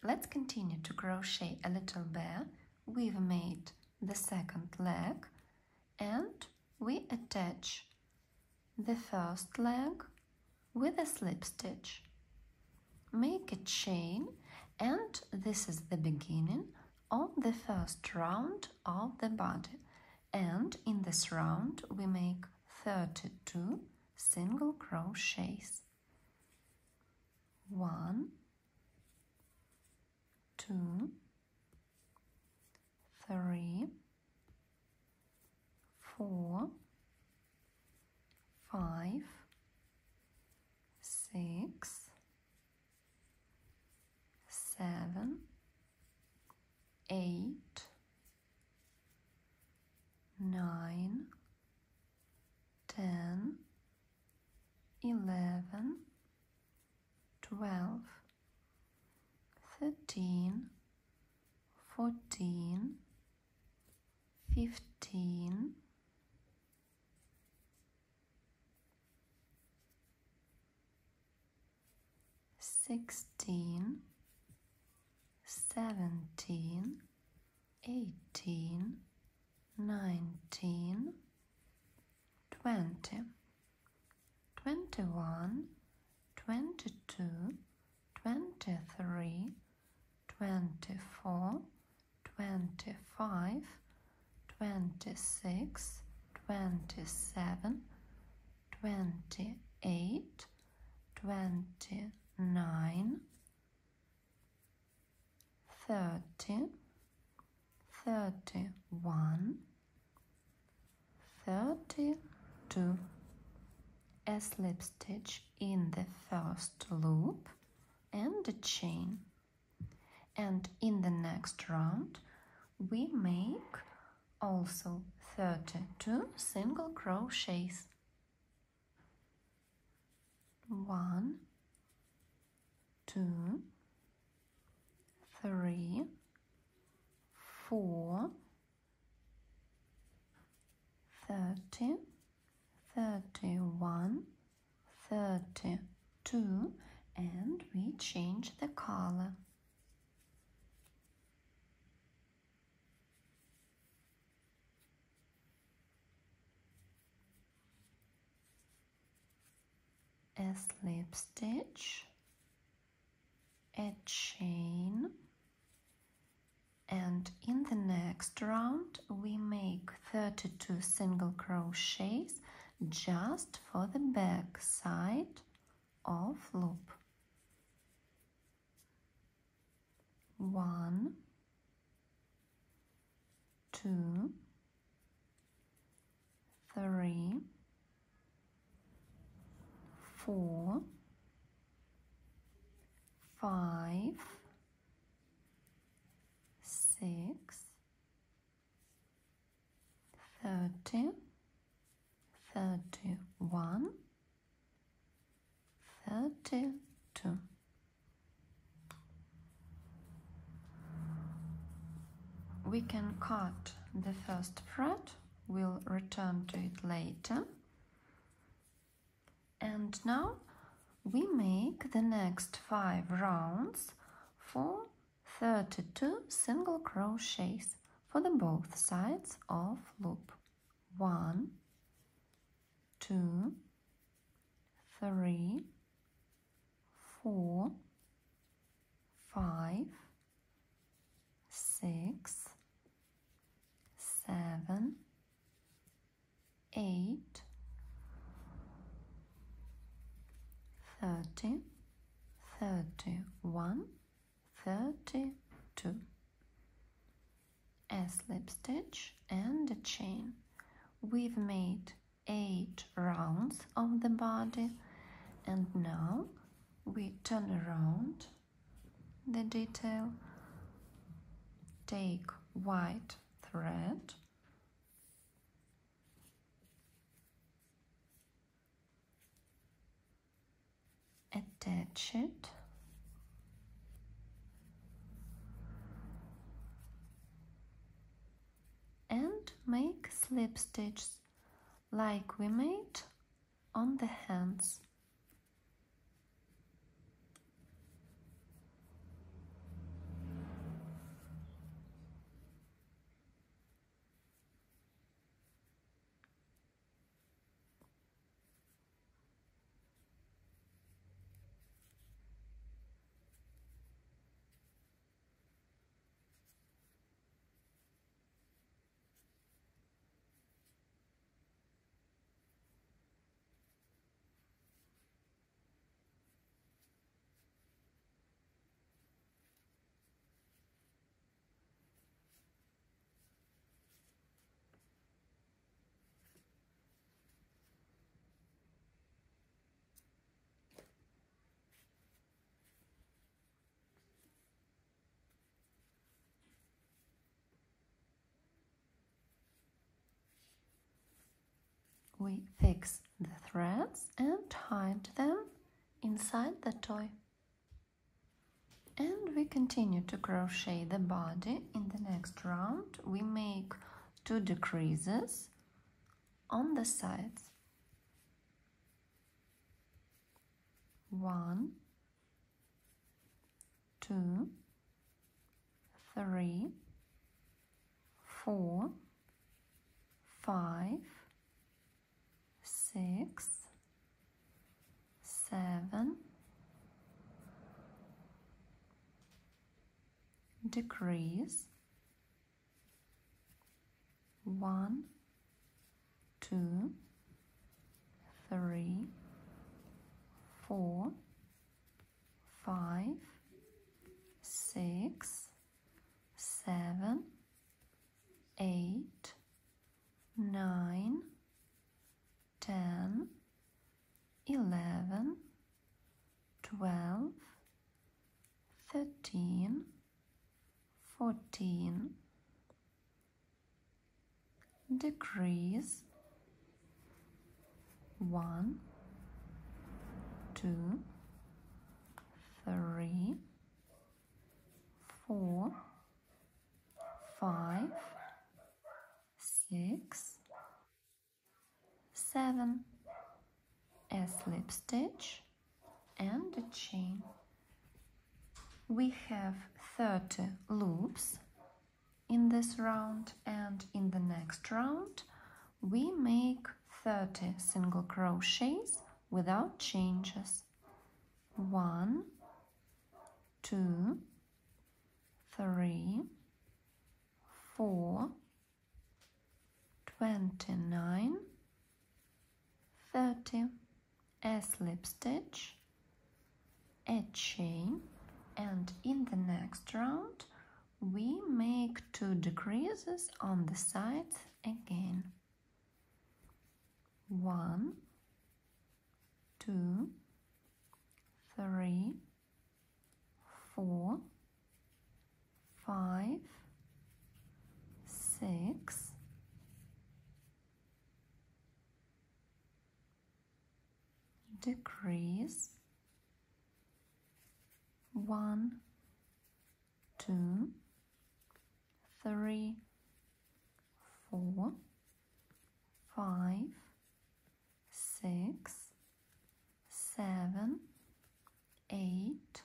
Let's continue to crochet a little bear. We've made the second leg and we attach the first leg with a slip stitch. Make a chain, and this is the beginning of the first round of the body. And in this round we make 32 single crochets. 1, 2, 3, 4, 5, 6, 7, 8, 9, 10, 11, 12, 13, 14, 15, 16, 17, 18, 19, 20, 21, 22, 23, 24, 25, 26, 27, 28, 29, 30, 31, 32. A slip stitch in the first loop and a chain. And in the next round we make also 32 single crochets. 1, 2, 3, 4, 30, 31, 32, and we change the color. A slip stitch, a chain, and in the next round we make 32 single crochets just for the back side of loop. 1, 2, 3, 4, 5, 6, 30, 31, 32. We can cut the first thread, we'll return to it later. And now we make the next 5 rounds for 32 single crochets for the both sides of loop. 1, 2, 3, 4, 5, 6, 7, 8, 30, 31, 32. A slip stitch and a chain. We've made 8 rounds of the body, and now we turn around the detail, take white thread, attach it, and make slip stitches like we made on the hands. we fix the threads and hide them inside the toy. And we continue to crochet the body. In the next round, we make 2 decreases on the sides. 1, 2, 3, 4, 5, 6, 7, decrease, 1, 2, 3, 4, 5, 6, 7, 8, 9, 10, 11, 12, 13, 14, decrease, 1, 2, 3, 4, 5, 6, 7, a slip stitch and a chain. We have 30 loops in this round, and in the next round we make 30 single crochets without changes. 1, 2, 3, 4, 29, 30, a slip stitch, a chain, and in the next round we make 2 decreases on the sides again. 1, 2, 3, 4, 5, 6, decrease, 1, 2, 3, 4, 5, 6, 7, 8,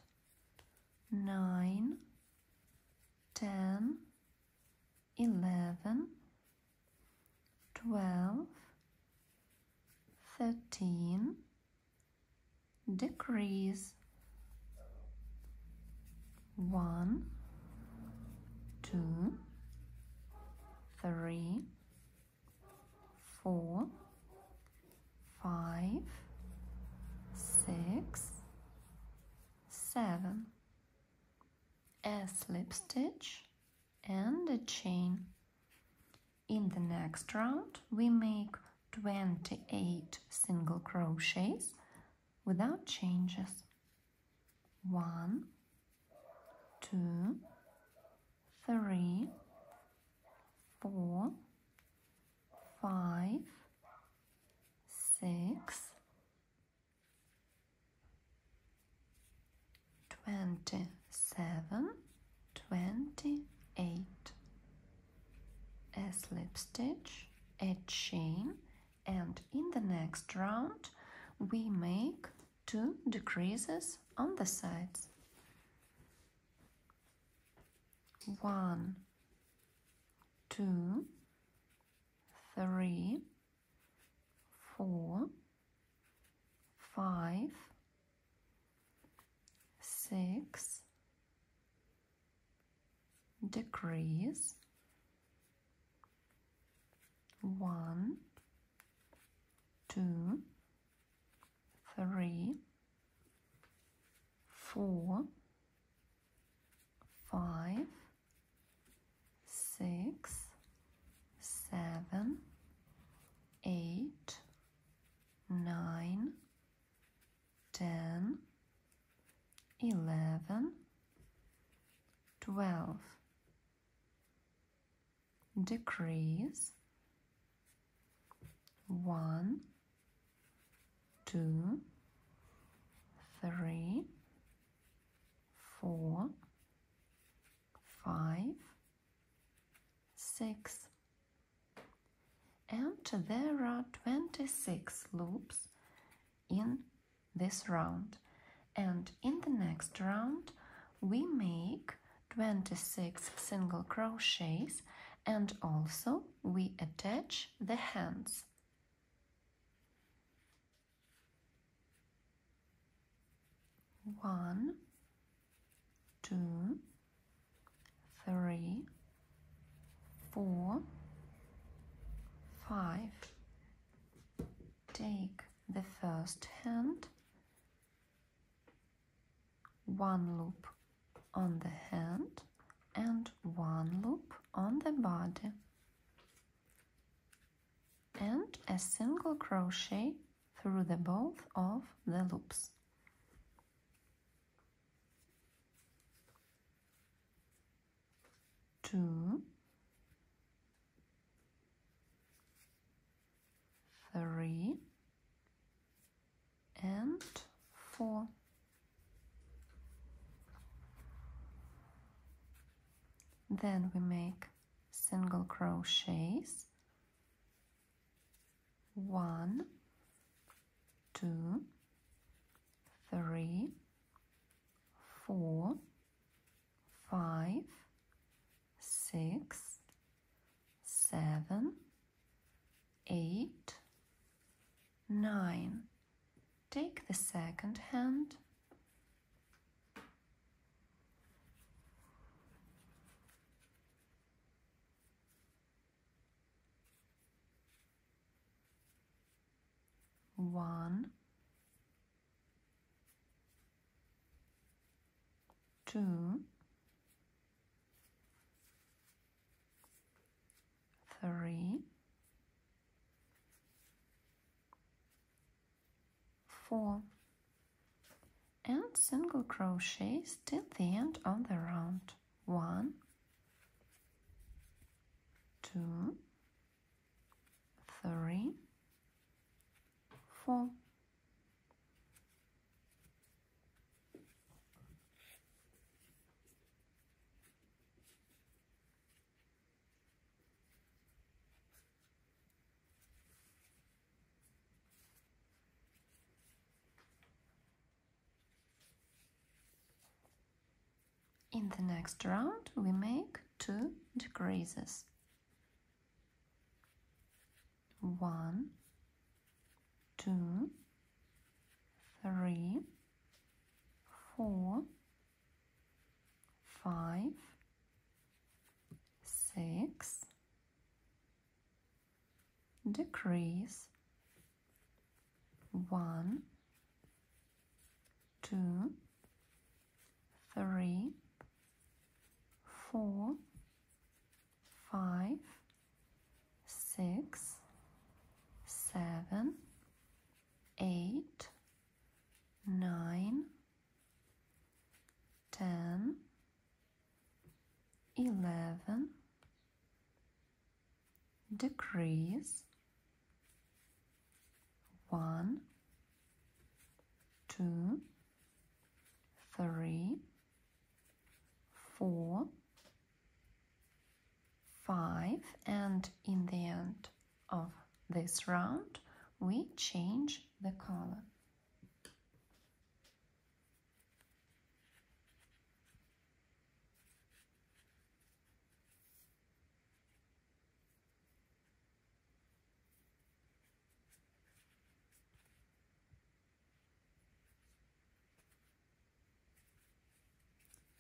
9, 10, 11, 12, 13, decrease, 1, 2, 3, 4, 5, 6, 7, a slip stitch and a chain. In the next round we make 28 single crochets without changes. 1, 2, 3, 4, 5, 6, 27, 28, a slip stitch, a chain, and in the next round we make 2 decreases on the sides. 1, 2, 3, 4, 5, 6, decrease, 1, 2, 3, 4, 5, 6, 7, 8, 9, 10, 11, 12, decrease, 1, 2, 3, 4, 5, 6. And there are 26 loops in this round. And in the next round, we make 26 single crochets and also we attach the hands. One, 2, 3, 4, 5. Take the first hand, one loop on the hand and one loop on the body, and a single crochet through the both of the loops. Two, 3, and 4. Then we make single crochets, 1, 2, 3, 4, 5, 6, 7, 8, 9. Take the second hand, one, 2, 3, 4, and single crochets till the end of the round. 1, 2, 3, 4. In the next round, we make 2 decreases. 1, 2, 3, 4, 5, 6, decrease, 1, 2, 3, 4, 5, 6, 7, 8, 9, 10, 11, decrease, 1, 2, 3, 4, 5, and in the end of this round we change the color.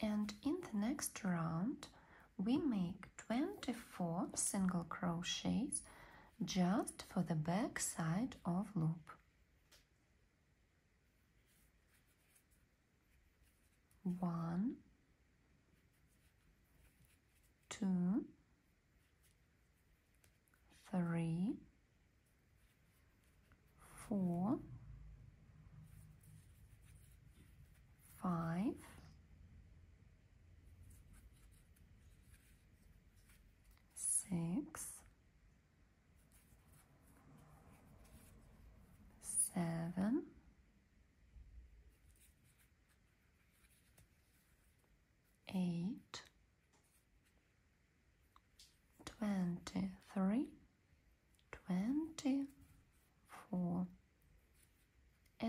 And in the next round we make 24 single crochets just for the back side of loop. 1, 2, 3, 4, 5, 6,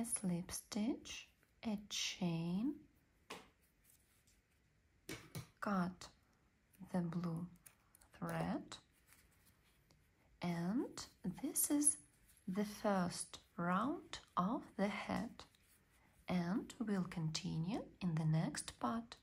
a slip stitch, a chain, cut the blue thread, and this is the first round of the hat, and we'll continue in the next part.